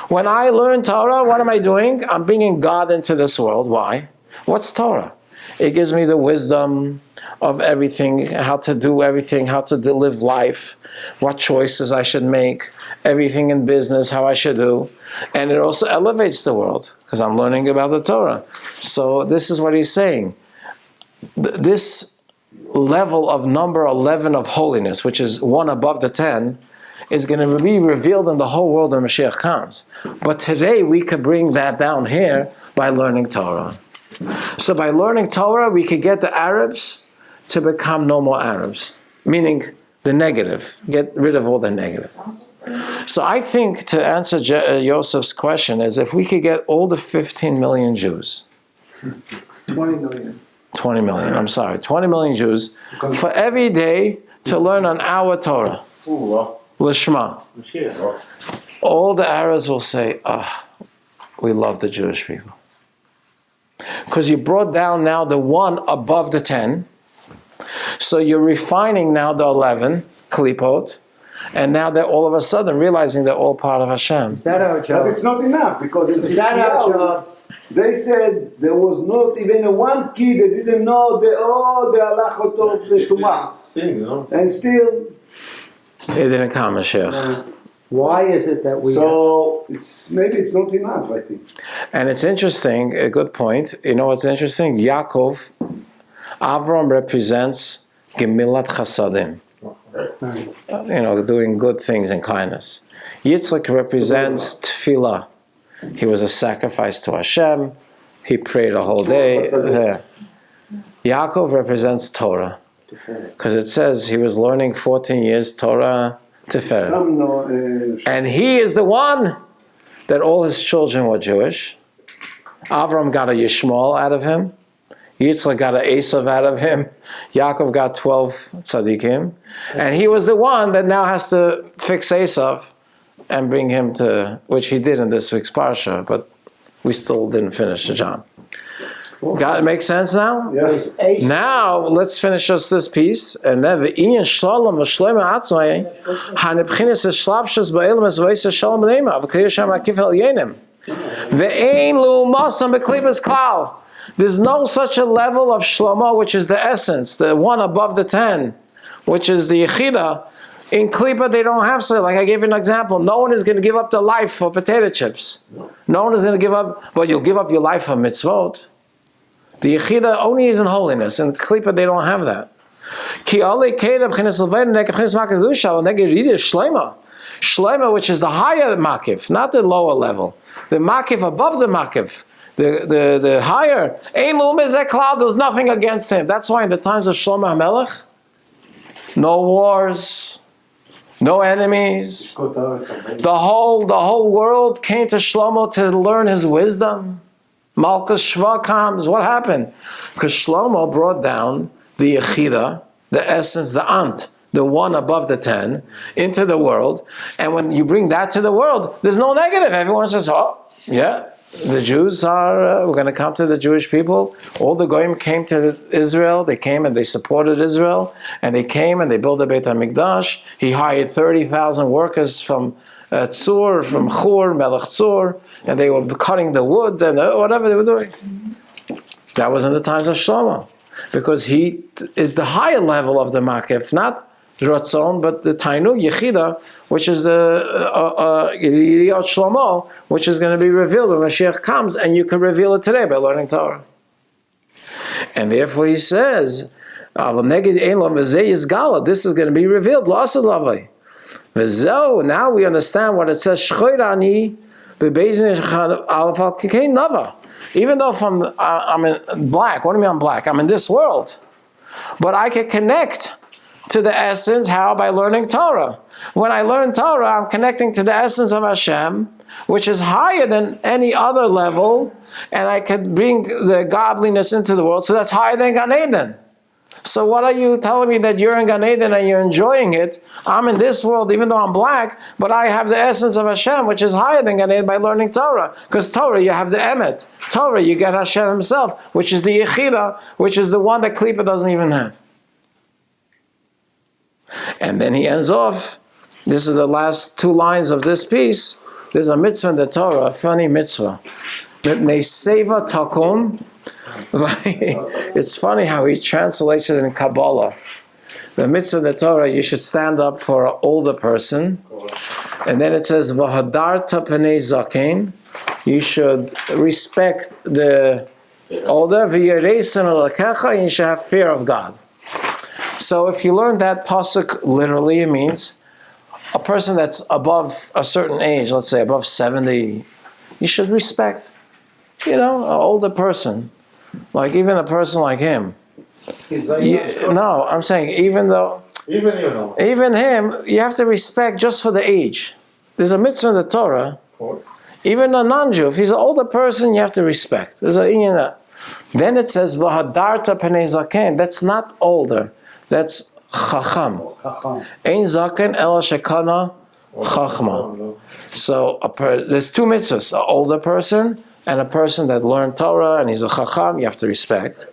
When I learn Torah, what am I doing? I'm bringing God into this world. Why? What's Torah? It gives me the wisdom of everything, how to do everything, how to live life, what choices I should make, everything in business, how I should do. And it also elevates the world, because I'm learning about the Torah. So this is what he's saying. This level of number 11 of holiness, which is one above the 10, is going to be revealed in the whole world when Mashiach comes. But today we could bring that down here by learning Torah. So by learning Torah, we could get the Arabs to become no more Arabs, meaning the negative, get rid of all the negative. So I think to answer Yosef's question is if we could get all the 15 million Jews, 20 million. 20 million Jews, for every day to learn an hour Torah, Lishma, all the Arabs will say, we love the Jewish people. Because you brought down now the one above the 10, so you're refining now the 11, Klipot, and now they're all of a sudden realizing they're all part of Hashem. Is that our job? But it's not enough, because in Is that our job? they said there was not even a one kid that didn't know all the halachot of the Tumah. And still, It didn't come, Mashiach. Why is it that we So maybe it's not enough, I think. And it's interesting, a good point. You know what's interesting? Yaakov, Avram represents Gemilat Chasadim. Doing good things and kindness. Yitzchak represents Tefillah. He was a sacrifice to Hashem. He prayed a whole day. Yaakov represents Torah. Because it says he was learning 14 years Torah Tiferet. And he is the one that all his children were Jewish. Avram got a Yishmael out of him. Yitzchak got an Esav out of him. Yaakov got 12 tzaddikim. And he was the one that now has to fix Esav and bring him to, which he did in this week's parsha, but we still didn't finish the John. Got it? Make sense now? Yes. Now let's finish just this piece, and then the inyan shalom v'shleim atzmai hanebchinis eshlapshus ba'elam esvayis shalom b'neima v'kayir shem akif el yenim ve'ein lu masam b'klibas klal. There's no such a level of shlomo, which is the essence, the one above the 10, which is the yechida. In Klippa, they don't have so. Like I gave you an example. No one is going to give up their life for potato chips. No one is going to give up, but you'll give up your life for mitzvot. The Yechida only is in holiness. In Klippa, they don't have that. Shlema, which is the higher makif, not the lower level. The makif above the makif. The higher. There's nothing against him. That's why in the times of Shlomo HaMelech, no wars, no enemies. The whole world came to Shlomo to learn his wisdom. Malchus Shva comes. What happened? Because Shlomo brought down the Yechida, the essence, the Ant, the one above the 10, into the world. And when you bring that to the world, there's no negative. Everyone says, oh, yeah, the Jews are, we're going to come to the Jewish people. All the Goyim came to Israel. They came and they supported Israel. And they came and they built the Beit HaMikdash. He hired 30,000 workers from Tzur, from Chur, Melech Tzur, and they were cutting the wood and whatever they were doing. That was in the times of Shlomo, because he is the higher level of the Makif, not Ratzon, but the Tainug Yechida, which is the Yiriyot Shlomo, which is going to be revealed when Mashiach comes, and you can reveal it today by learning Torah. And therefore he says, this is going to be revealed. Now we understand what it says. Even though I'm in black, what do you mean I'm black? I'm in this world. But I can connect to the essence, how? By learning Torah. When I learn Torah, I'm connecting to the essence of Hashem, which is higher than any other level, and I can bring the godliness into the world, so that's higher than Gan Eden. So what are you telling me that you're in Gan Eden and you're enjoying it? I'm in this world, even though I'm black, but I have the essence of Hashem, which is higher than Gan Eden by learning Torah. Because Torah, you have the Emet. Torah, you get Hashem himself, which is the Yechida, which is the one that Klippa doesn't even have. And then he ends off, this is the last 2 lines of this piece. There's a mitzvah in the Torah, a funny mitzvah. Seva takum. It's funny how he translates it in Kabbalah. The mitzvah of the Torah, you should stand up for an older person. And then it says, V'hadarta pnei zaken. You should respect the older. V'yereisem elakecha. And you should have fear of God. So if you learn that pasuk literally, it means a person that's above a certain age, let's say above 70, you should respect, an older person. Like even a person like him. No, I'm saying even him, you have to respect just for the age. There's a mitzvah in the Torah. Even a non-Jew, if he's an older person, you have to respect. There's a Then it says v'hadarta pnei zaken. That's not older. That's chacham. Ein zaken ela shekana chachma. So there's 2 mitzvahs: an older person and a person that learned Torah and he's a chacham. You have to respect.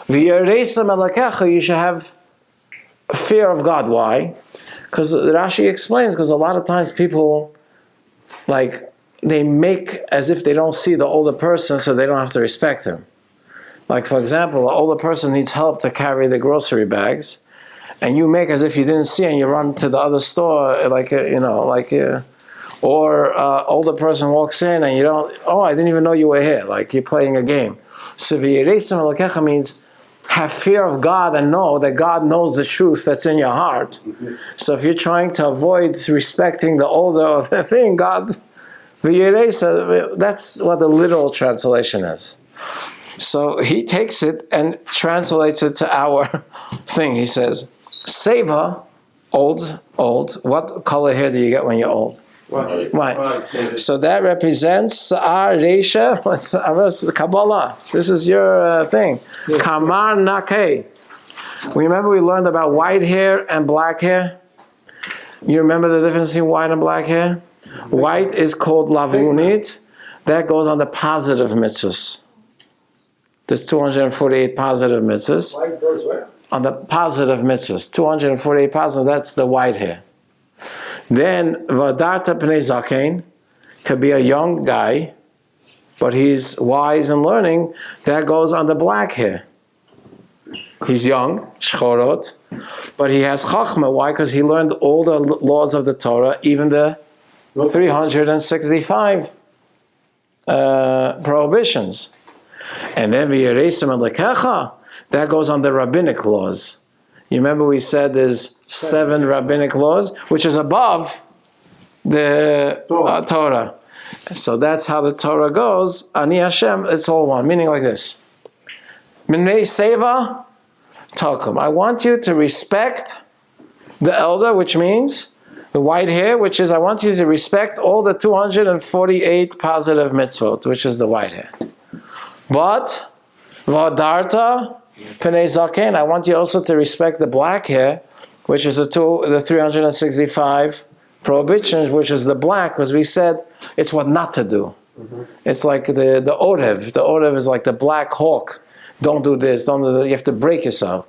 V'yereisem elakecha. You should have fear of God. Why? Because Rashi explains. Because a lot of times people they make as if they don't see the older person, so they don't have to respect him. Like, for example, an older person needs help to carry the grocery bags, and you make as if you didn't see, and you run to the other store, Or older person walks in and you don't, I didn't even know you were here, like you're playing a game. So v'yireisem elokecha means have fear of God and know that God knows the truth that's in your heart. So if you're trying to avoid respecting the older of the thing, God, v'yireisem, that's what the literal translation is. So he takes it and translates it to our thing. He says, Seva, old. What color hair do you get when you're old? White. So that represents Sa'ar Reisha. What's Kabbalah? This is your thing. Kamar Nakeh. Remember we learned about white hair and black hair? You remember the difference between white and black hair? White is called lavunit. That goes on the positive mitzvahs. There's 248 positive mitzvahs. White goes where? On the positive mitzvahs. 248 positive, that's the white hair. Then, Vadarta Pnei Zakein could be a young guy, but he's wise and learning. That goes on the black hair. He's young, shchorot, but he has chachma. Why? Because he learned all the laws of the Torah, even the 365 prohibitions. And then v'yireisem elokecha, that goes on the rabbinic laws. You remember we said there's 7 rabbinic laws, which is above the Torah. So that's how the Torah goes. Ani Hashem, it's all one, meaning like this. Minmei seva takum. I want you to respect the elder, which means the white hair, which is I want you to respect all the 248 positive mitzvot, which is the white hair. But vadarta pnei zaken, I want you also to respect the black hair, which is the 365 prohibitions, which is the black, because we said it's what not to do. It's like the orev. The orev is like the black hawk. Don't do this, don't do that. You have to break yourself.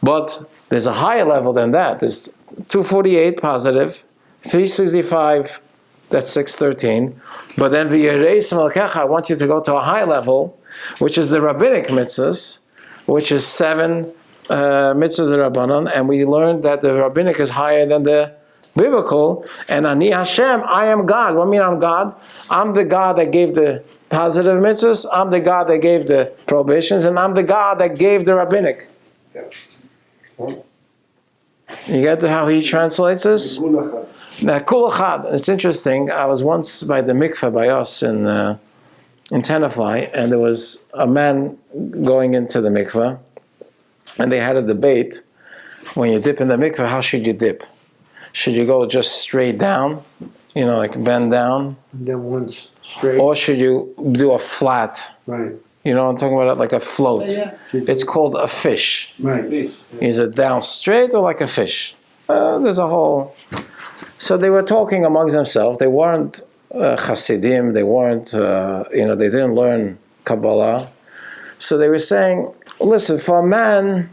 But there's a higher level than that. There's 248 positive, 365, that's 613. But then v'yireisem elokecha, I want you to go to a high level, which is the rabbinic mitzvahs, which is 7 mitzvahs rabbanon, and we learned that the rabbinic is higher than the biblical. And Ani Hashem, I am God. What do you mean I'm God? I'm the God that gave the positive mitzvahs, I'm the God that gave the prohibitions, and I'm the God that gave the rabbinic. You get how he translates this? Now, kul echad. It's interesting. I was once by the mikveh by us in Tenafly, and there was a man going into the mikveh, and they had a debate. When you dip in the mikveh, how should you dip? Should you go just straight down, like bend down? And then once straight. Or should you do a flat? Right. You know what I'm talking about? Like a float. Yeah. It's called a fish. Right. Is it down straight or like a fish? There's a whole... So they were talking amongst themselves. They weren't Hasidim. They weren't, they didn't learn Kabbalah. So they were saying, listen, for a man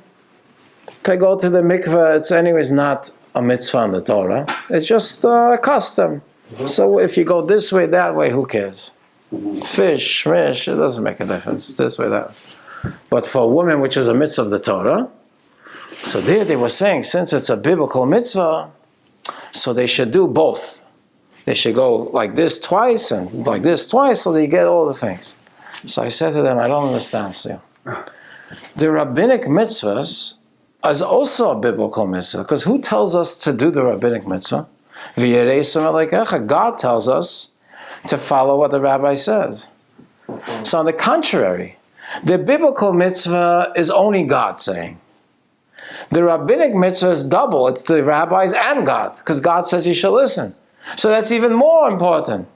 to go to the mikveh, it's anyways not a mitzvah in the Torah. It's just a custom. So if you go this way, that way, who cares? Fish, shmish, it doesn't make a difference. It's this way, that way. But for a woman, which is a mitzvah of the Torah, so there they were saying, since it's a biblical mitzvah, so they should do both. They should go like this twice and like this twice, so they get all the things. So I said to them, I don't understand, Sil. The rabbinic mitzvahs is also a biblical mitzvah, because who tells us to do the rabbinic mitzvah? God tells us to follow what the rabbi says. So on the contrary, the biblical mitzvah is only God saying. The rabbinic mitzvah is double. It's the rabbis and God, because God says you should listen. So that's even more important.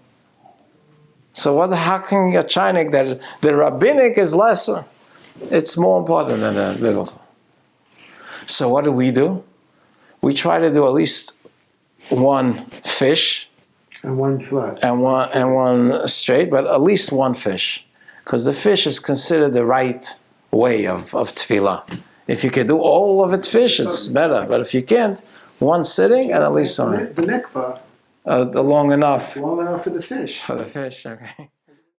So how can you chinik that the rabbinic is lesser? It's more important than the biblical. So what do? We try to do at least one fish And one flat. and one straight, but at least one fish, because the fish is considered the right way of tefillah. If you can do all of it fish, it's better. But if you can't, one sitting and at least one. The nekva, Long enough long enough for the fish. for the fish. Okay.